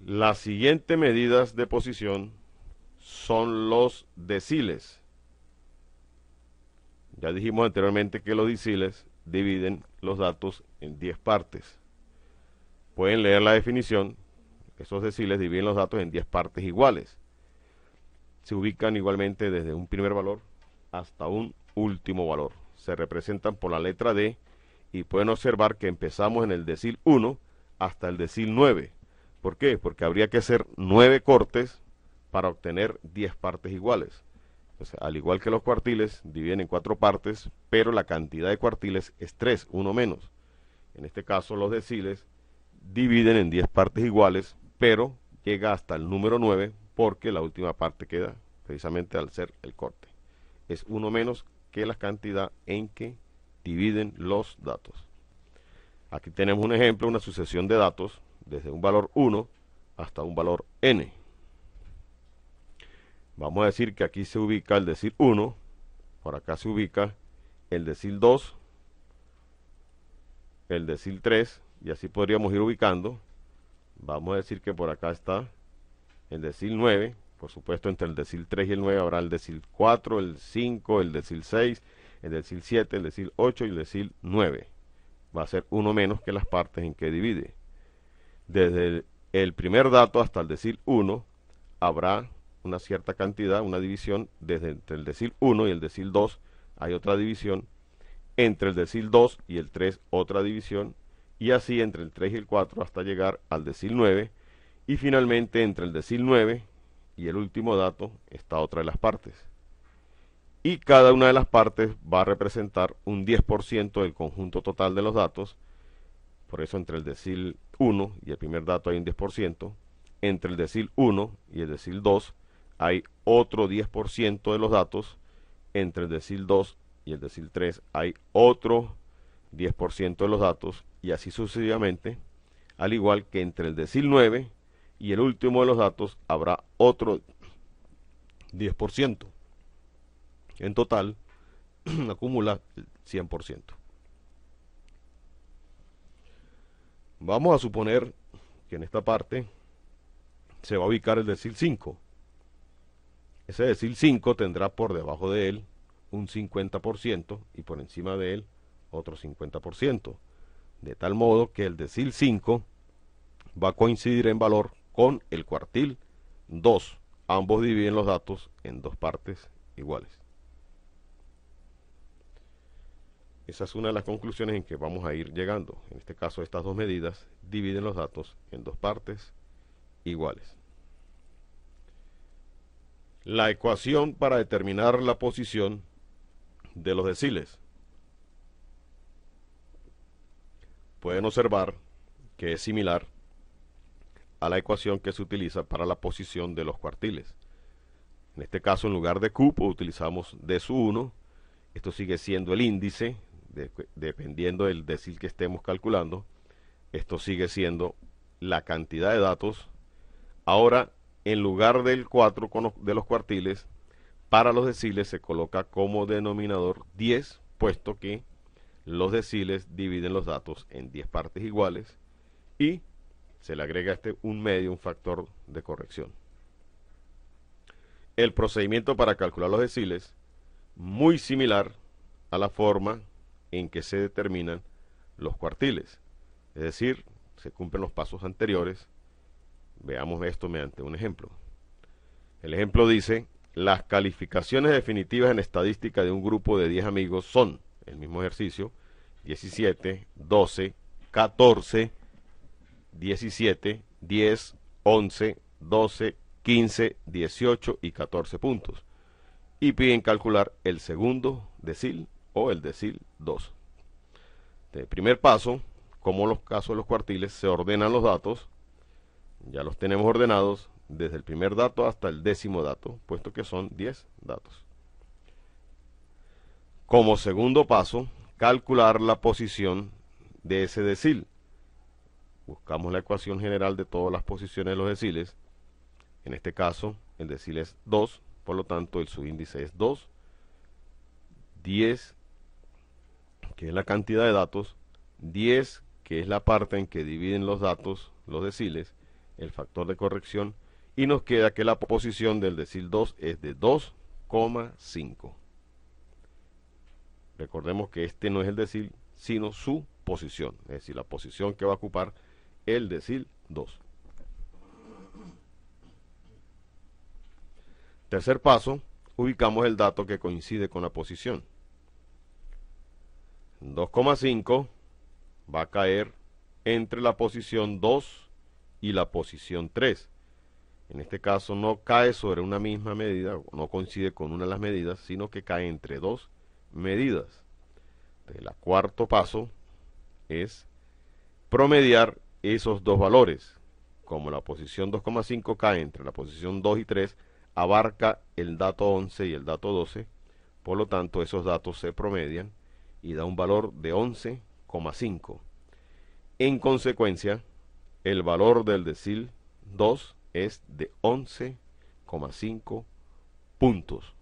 Las siguientes medidas de posición son los deciles. Ya dijimos anteriormente que los deciles dividen los datos en 10 partes. Pueden leer la definición. Esos deciles dividen los datos en 10 partes iguales. Se ubican igualmente desde un primer valor hasta un último valor. Se representan por la letra D y pueden observar que empezamos en el decil 1 hasta el decil 9. ¿Por qué? Porque habría que hacer 9 cortes para obtener 10 partes iguales. Entonces, al igual que los cuartiles, dividen en 4 partes, pero la cantidad de cuartiles es 3, uno menos. En este caso, los deciles dividen en 10 partes iguales, pero llega hasta el número 9 porque la última parte queda precisamente al ser el corte. Es uno menos que la cantidad en que dividen los datos. Aquí tenemos un ejemplo, una sucesión de datos desde un valor 1 hasta un valor n. Vamos a decir que aquí se ubica el decil 1, por acá se ubica el decil 2, el decil 3, y así podríamos ir ubicando. Vamos a decir que por acá está el decil 9, por supuesto entre el decil 3 y el 9 habrá el decil 4, el 5, el decil 6, el decil 7, el decil 8 y el decil 9. Va a ser uno menos que las partes en que divide. Desde el primer dato hasta el decil 1 habrá una cierta cantidad, una división. Desde entre el decil 1 y el decil 2 hay otra división. Entre el decil 2 y el 3 otra división. Y así entre el 3 y el 4 hasta llegar al decil 9. Y finalmente entre el decil 9 y el último dato está otra de las partes. Y cada una de las partes va a representar un 10% del conjunto total de los datos. Por eso entre el decil 1 y el primer dato hay un 10%. Entre el decil 1 y el decil 2 hay otro 10% de los datos. Entre el decil 2 y el decil 3 hay otro 10% de los datos. Y así sucesivamente. Al igual que entre el decil 9 y el último de los datos habrá otro 10%. En total, acumula el 100%. Vamos a suponer que en esta parte se va a ubicar el decil 5. Ese decil 5 tendrá por debajo de él un 50% y por encima de él otro 50%. De tal modo que el decil 5 va a coincidir en valor con el cuartil 2. Ambos dividen los datos en 2 partes iguales. Esa es una de las conclusiones en que vamos a ir llegando. En este caso, estas dos medidas dividen los datos en 2 partes iguales. La ecuación para determinar la posición de los deciles. Pueden observar que es similar a la ecuación que se utiliza para la posición de los cuartiles. En este caso, en lugar de Q, utilizamos D sub 1. Esto sigue siendo el índice, dependiendo del decil que estemos calculando. Esto sigue siendo la cantidad de datos. Ahora, en lugar del 4 de los cuartiles, para los deciles se coloca como denominador 10, puesto que los deciles dividen los datos en 10 partes iguales y se le agrega un medio, un factor de corrección. El procedimiento para calcular los deciles, muy similar a la forma en que se determinan los cuartiles. Es decir, se cumplen los pasos anteriores. Veamos esto mediante un ejemplo. El ejemplo dice: las calificaciones definitivas en estadística de un grupo de 10 amigos son, el mismo ejercicio, 17, 12, 14, 17, 10, 11, 12, 15, 18 y 14 puntos. Y piden calcular el segundo decil o el decil 2. El primer paso, como en los casos de los cuartiles, se ordenan los datos. Ya los tenemos ordenados desde el primer dato hasta el 10º dato, puesto que son 10 datos. Como segundo paso, calcular la posición de ese decil. Buscamos la ecuación general de todas las posiciones de los deciles. En este caso, el decil es 2, por lo tanto el subíndice es 2. 10, que es la cantidad de datos. 10, que es la parte en que dividen los datos, los deciles. el factor de corrección, y nos queda que la posición del decil 2 es de 2,5. Recordemos que este no es el decil, sino su posición, es decir, la posición que va a ocupar el decil 2. Tercer paso, ubicamos el dato que coincide con la posición. 2,5 va a caer entre la posición 2 y la posición 3. En este caso no cae sobre una misma medida, no coincide con una de las medidas, sino que cae entre dos medidas. El cuarto paso es promediar esos dos valores. Como la posición 2,5 cae entre la posición 2 y 3, abarca el dato 11 y el dato 12, por lo tanto esos datos se promedian y da un valor de 11,5. En consecuencia, el valor del decil 2 es de 11,5 puntos.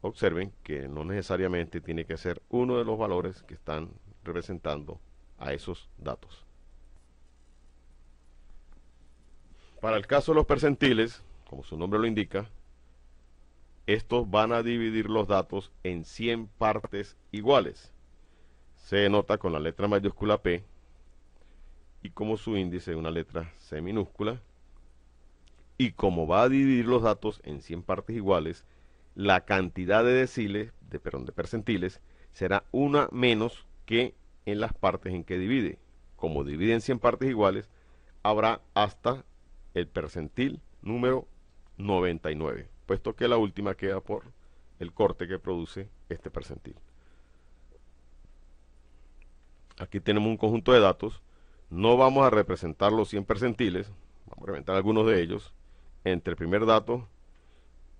Observen que no necesariamente tiene que ser uno de los valores que están representando a esos datos. Para el caso de los percentiles, como su nombre lo indica, estos van a dividir los datos en 100 partes iguales. Se denota con la letra mayúscula P y como su índice una letra C minúscula. Y como va a dividir los datos en 100 partes iguales, la cantidad de deciles, de percentiles, será una menos que en las partes en que divide. Como divide en 100 partes iguales, habrá hasta el percentil número 99, puesto que la última queda por el corte que produce este percentil. Aquí tenemos un conjunto de datos. No vamos a representar los 100 percentiles, vamos a representar algunos de ellos. Entre el primer dato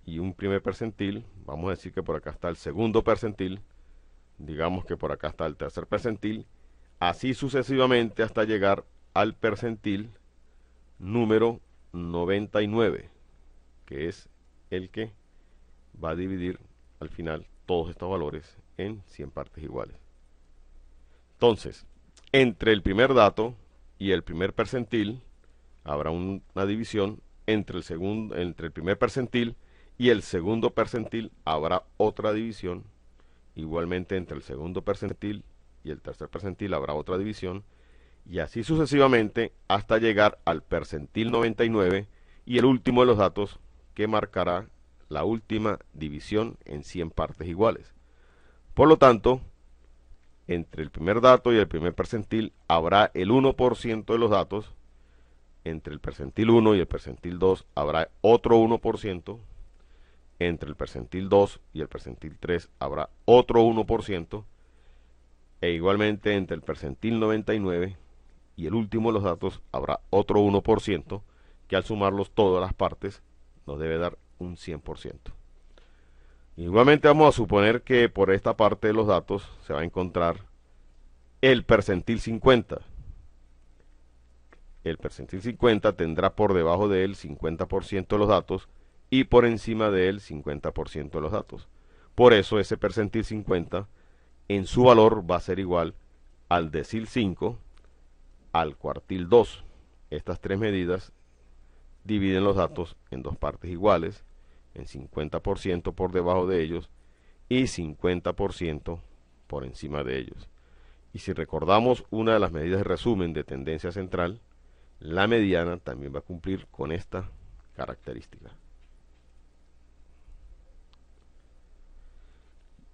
y un primer percentil, vamos a decir que por acá está el segundo percentil, digamos que por acá está el tercer percentil, así sucesivamente hasta llegar al percentil número 99, que es el que va a dividir al final todos estos valores en 100 partes iguales. Entonces, entre el primer dato y el primer percentil habrá una división. Entre el primer percentil y el segundo percentil habrá otra división. Igualmente entre el segundo percentil y el tercer percentil habrá otra división. Y así sucesivamente hasta llegar al percentil 99 y el último de los datos que marcará la última división en 100 partes iguales. Por lo tanto, entre el primer dato y el primer percentil habrá el 1% de los datos. Entre el percentil 1 y el percentil 2 habrá otro 1%. Entre el percentil 2 y el percentil 3 habrá otro 1%. E igualmente entre el percentil 99 y el último de los datos habrá otro 1%, que al sumarlos todas las partes nos debe dar un 100%. Igualmente vamos a suponer que por esta parte de los datos se va a encontrar el percentil 50. El percentil 50 tendrá por debajo de él 50% de los datos y por encima de él 50% de los datos. Por eso ese percentil 50 en su valor va a ser igual al decil 5 al cuartil 2. Estas tres medidas dividen los datos en dos partes iguales, en 50% por debajo de ellos y 50% por encima de ellos. Y si recordamos una de las medidas de resumen de tendencia central, la mediana también va a cumplir con esta característica.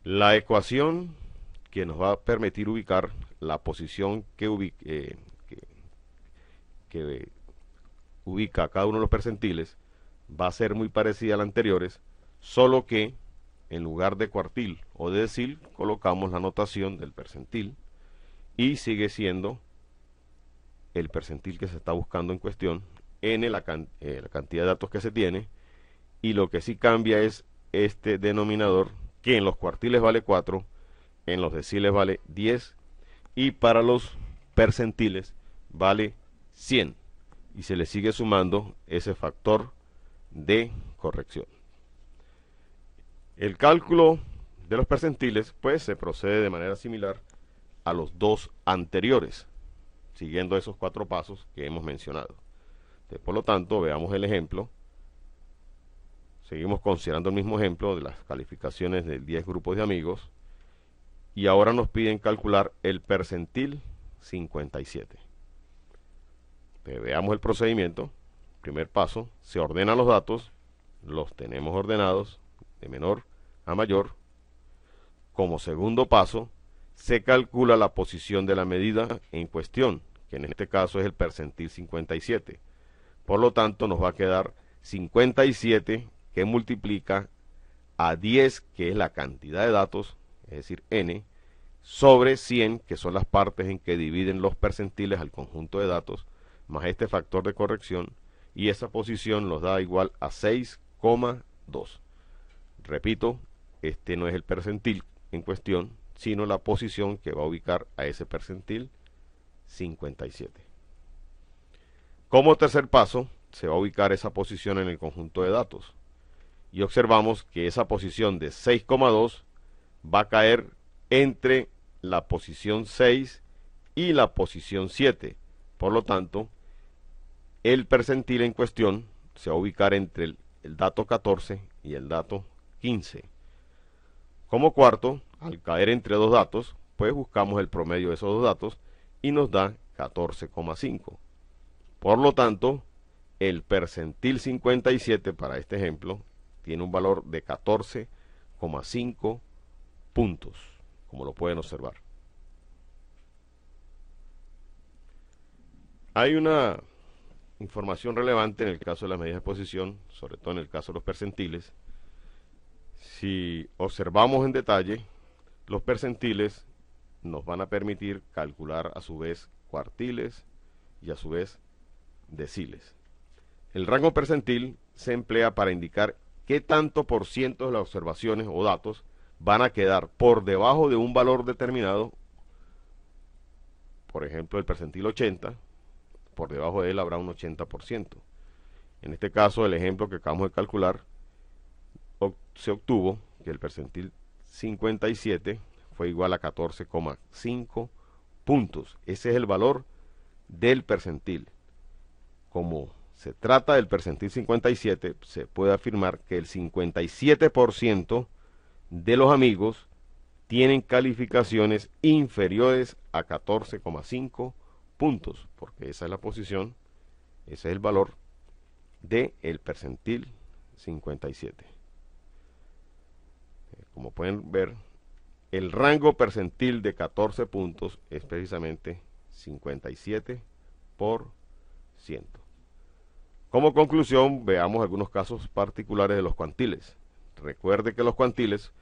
La ecuación que nos va a permitir ubicar la posición que ubica a cada uno de los percentiles va a ser muy parecida a las anteriores, solo que en lugar de cuartil o de decil colocamos la notación del percentil y sigue siendo el percentil que se está buscando en cuestión, n la cantidad de datos que se tiene, y lo que sí cambia es este denominador, que en los cuartiles vale 4, en los deciles vale 10, y para los percentiles vale 100, y se le sigue sumando ese factor de corrección. El cálculo de los percentiles, pues, se procede de manera similar a los dos anteriores, siguiendo esos 4 pasos que hemos mencionado. Por lo tanto, veamos el ejemplo. Seguimos considerando el mismo ejemplo de las calificaciones de 10 grupos de amigos. Y ahora nos piden calcular el percentil 57. Veamos el procedimiento. Primer paso, se ordenan los datos, los tenemos ordenados de menor a mayor. Como segundo paso, se calcula la posición de la medida en cuestión, que en este caso es el percentil 57. Por lo tanto, nos va a quedar 57 que multiplica a 10, que es la cantidad de datos, es decir, n, sobre 100, que son las partes en que dividen los percentiles al conjunto de datos, más este factor de corrección, y esa posición nos da igual a 6,2. Repito, este no es el percentil en cuestión, sino la posición que va a ubicar a ese percentil 57. Como tercer paso, se va a ubicar esa posición en el conjunto de datos. Y observamos que esa posición de 6,2 va a caer entre la posición 6 y la posición 7. Por lo tanto, el percentil en cuestión se va a ubicar entre el dato 14 y el dato 15. Como cuarto, al caer entre dos datos, pues buscamos el promedio de esos dos datos y nos da 14,5. Por lo tanto, el percentil 57 para este ejemplo tiene un valor de 14,5 puntos, como lo pueden observar. Hay una información relevante en el caso de las medidas de posición, sobre todo en el caso de los percentiles. Si observamos en detalle, los percentiles nos van a permitir calcular a su vez cuartiles y a su vez deciles. El rango percentil se emplea para indicar qué tanto por ciento de las observaciones o datos van a quedar por debajo de un valor determinado. Por ejemplo, el percentil 80, por debajo de él habrá un 80%. En este caso, el ejemplo que acabamos de calcular, se obtuvo que el percentil 57 fue igual a 14,5 puntos. Ese es el valor del percentil. Como se trata del percentil 57, se puede afirmar que el 57% de los amigos tienen calificaciones inferiores a 14,5 puntos, porque esa es la posición, ese es el valor del percentil 57. Como pueden ver, el rango percentil de 14 puntos es precisamente 57%. Como conclusión, veamos algunos casos particulares de los cuantiles. Recuerde que los cuantiles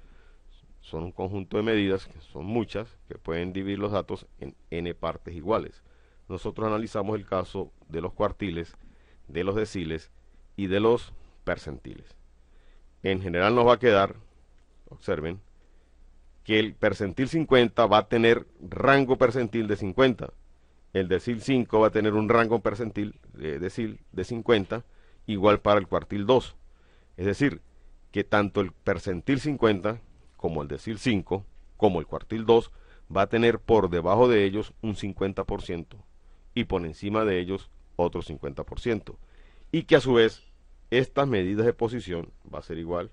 son un conjunto de medidas, que son muchas, que pueden dividir los datos en n partes iguales. Nosotros analizamos el caso de los cuartiles, de los deciles y de los percentiles. En general nos va a quedar, observen, que el percentil 50 va a tener rango percentil de 50. El decil 5 va a tener un rango percentil de decil de 50, igual para el cuartil 2. Es decir, que tanto el percentil 50 como el decil 5, como el cuartil 2, va a tener por debajo de ellos un 50% y por encima de ellos otro 50%. Y que a su vez, estas medidas de posición va a ser igual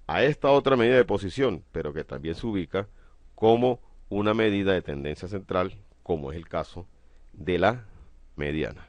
a esta otra medida de posición, pero que también se ubica como una medida de tendencia central, como es el caso de la mediana.